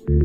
Good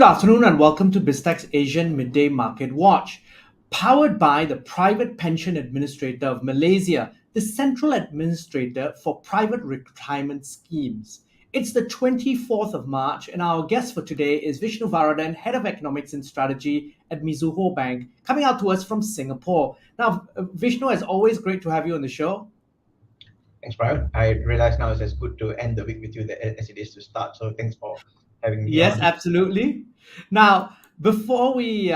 afternoon and welcome to BizTech's Asian Midday Market Watch, powered by the Private Pension Administrator of Malaysia, the central administrator for private retirement schemes. It's the 24th of March, and our guest for today is Vishnu Varathan, Head of Economics and Strategy at Mizuho Bank, coming out to us from Singapore. Now, Vishnu, as always, great to have you on the show. Thanks, Brian. I realize now it's as good to end the week with you as it is to start. So thanks for having me Yes, on. absolutely. Now, before we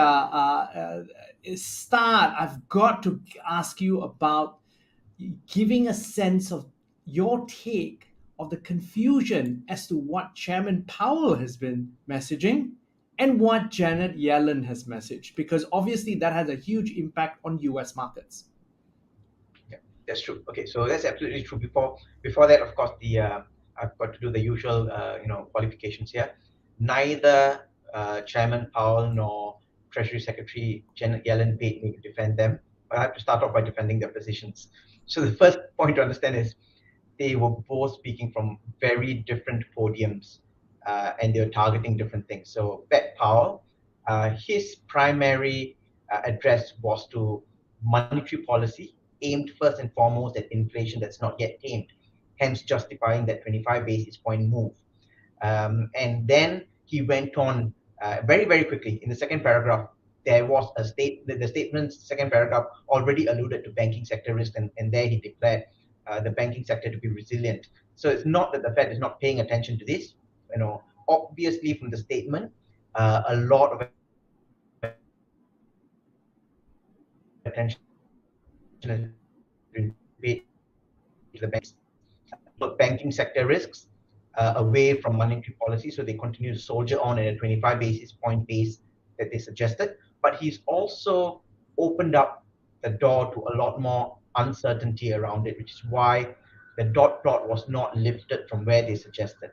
start, I've got to ask you about giving a sense of your take of the confusion as to what Chairman Powell has been messaging and what Janet Yellen has messaged, because obviously that has a huge impact on US markets. Yeah, that's true. Okay, so that's absolutely true. Before that, of course, I've got to do the usual qualifications here. Neither Chairman Powell nor Treasury Secretary Janet Yellen paid me to defend them, but I have to start off by defending their positions. So the first point to understand is they were both speaking from very different podiums, and they were targeting different things. So Pat Powell, his primary address was to monetary policy aimed first and foremost at inflation that's not yet tamed, hence justifying that 25 basis point move. And then he went on very, very quickly in the second paragraph. There was the statement's second paragraph already alluded to banking sector risk, and there he declared the banking sector to be resilient. So it's not that the Fed is not paying attention to this. Obviously from the statement, a lot of attention has been paid to the banks. Banking sector risks away from monetary policy, so they continue to soldier on at a 25 basis point pace that they suggested. But he's also opened up the door to a lot more uncertainty around it, which is why the dot plot was not lifted from where they suggested.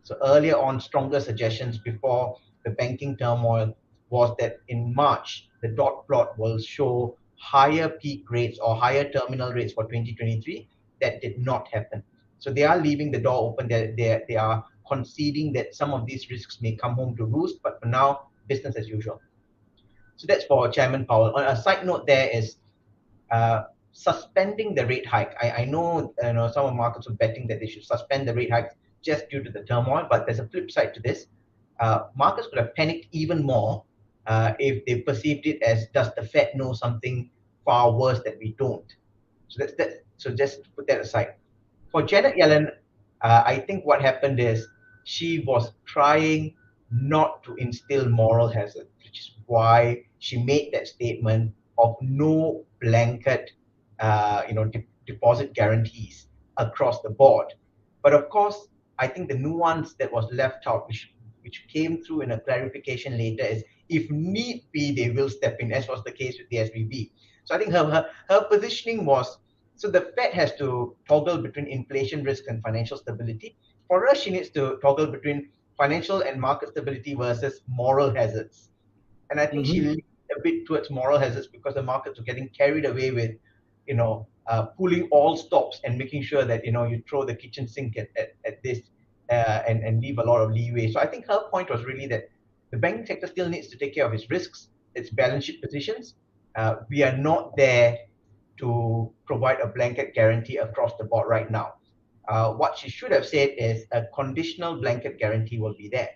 So earlier on, stronger suggestions before the banking turmoil was that in March, the dot plot will show higher peak rates or higher terminal rates for 2023. That did not happen. So they are leaving the door open. They are conceding that some of these risks may come home to roost, but for now, business as usual. So that's for Chairman Powell. On a side note, there is suspending the rate hike. I know, some of markets are betting that they should suspend the rate hikes just due to the turmoil, but there's a flip side to this. Markets could have panicked even more if they perceived it as, does the Fed know something far worse that we don't? So that's that. So just put that aside. For Janet Yellen, I think what happened is she was trying not to instill moral hazard, which is why she made that statement of no blanket, deposit guarantees across the board. But of course, I think the nuance that was left out, which came through in a clarification later, is if need be, they will step in, as was the case with the SVB. So I think her positioning was, so the Fed has to toggle between inflation risk and financial stability. For us, she needs to toggle between financial and market stability versus moral hazards. And I think she leaned a bit towards moral hazards because the markets are getting carried away with, pulling all stops and making sure that, you throw the kitchen sink at this and leave a lot of leeway. So I think her point was really that the banking sector still needs to take care of its risks, its balance sheet positions. We are not there to provide a blanket guarantee across the board right now. What she should have said is a conditional blanket guarantee will be there.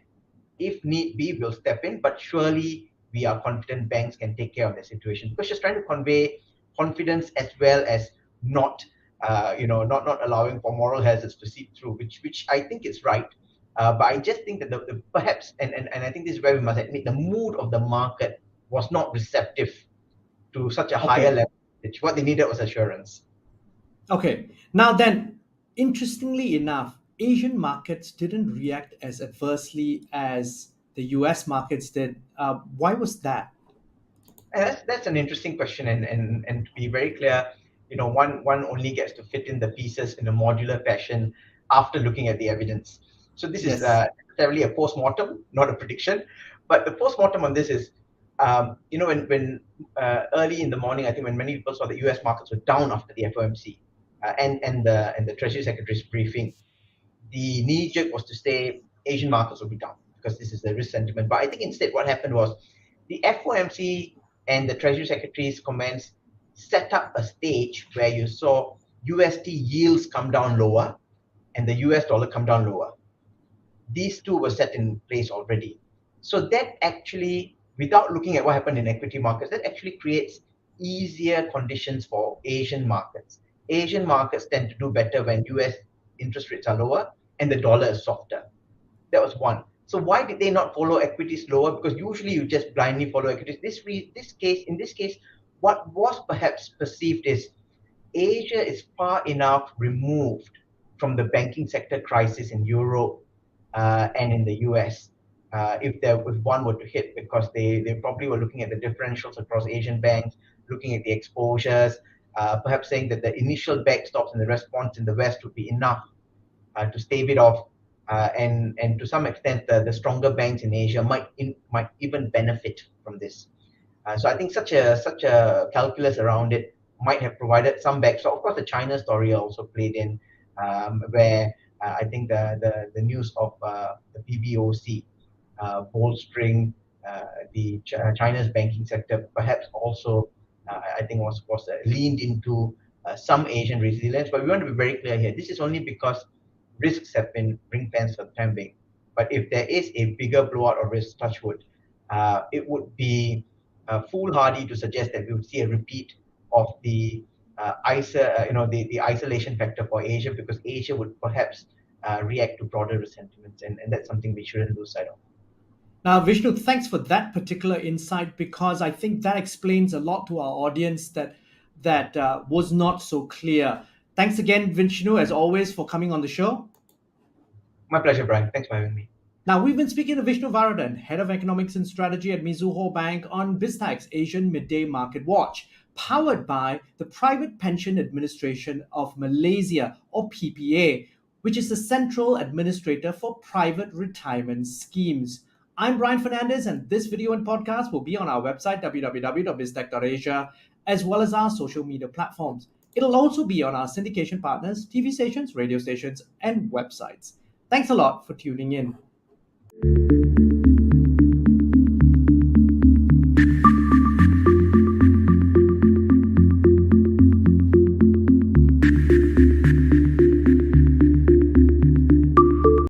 If need be, we'll step in, but surely we are confident banks can take care of the situation, because she's trying to convey confidence as well as not allowing for moral hazards to seep through, which I think is right. But I just think that the perhaps, and I think this is where we must admit, the mood of the market was not receptive to such a higher level. What they needed was assurance. Okay. Now then, interestingly enough, Asian markets didn't react as adversely as the US markets did. Why was that? And that's an interesting question. And to be very clear, one only gets to fit in the pieces in a modular fashion after looking at the evidence. So this is Yes. necessarily a post-mortem, not a prediction. But the post-mortem on this is, when early in the morning, I think when many people saw the U.S. markets were down after the FOMC and the Treasury Secretary's briefing, the knee jerk was to say Asian markets will be down because this is the risk sentiment. But I think instead what happened was the FOMC and the Treasury Secretary's comments set up a stage where you saw USD yields come down lower and the US dollar come down lower. These two were set in place already. So that actually, without looking at what happened in equity markets, that actually creates easier conditions for Asian markets. Asian markets tend to do better when US interest rates are lower and the dollar is softer. That was one. So why did they not follow equities lower? Because usually you just blindly follow equities. In this case, what was perhaps perceived is Asia is far enough removed from the banking sector crisis in Europe and in the US. If one were to hit, because they probably were looking at the differentials across Asian banks, looking at the exposures, perhaps saying that the initial backstops and the response in the West would be enough to stave it off, and to some extent the stronger banks in Asia might even benefit from this. So I think such a calculus around it might have provided some back. So of course the China story also played in, where I think the news of the PBOC bolstering China's banking sector perhaps also I think was leaned into some Asian resilience. But we want to be very clear here. This is only because risks have been ring fenced for the time being. But if there is a bigger blowout or risk, touch wood, it would be foolhardy to suggest that we would see a repeat of the the isolation factor for Asia, because Asia would perhaps react to broader risk sentiments, and that's something we shouldn't lose sight of. Now, Vishnu, thanks for that particular insight, because I think that explains a lot to our audience that was not so clear. Thanks again, Vishnu, as always, for coming on the show. My pleasure, Brian. Thanks for having me. Now, we've been speaking to Vishnu Varathan, Head of Economics and Strategy at Mizuho Bank, on BizTech's Asian Midday Market Watch, powered by the Private Pension Administration of Malaysia, or PPA, which is the central administrator for private retirement schemes. I'm Brian Fernandez, and this video and podcast will be on our website, www.biztech.asia, as well as our social media platforms. It'll also be on our syndication partners, TV stations, radio stations, and websites. Thanks a lot for tuning in.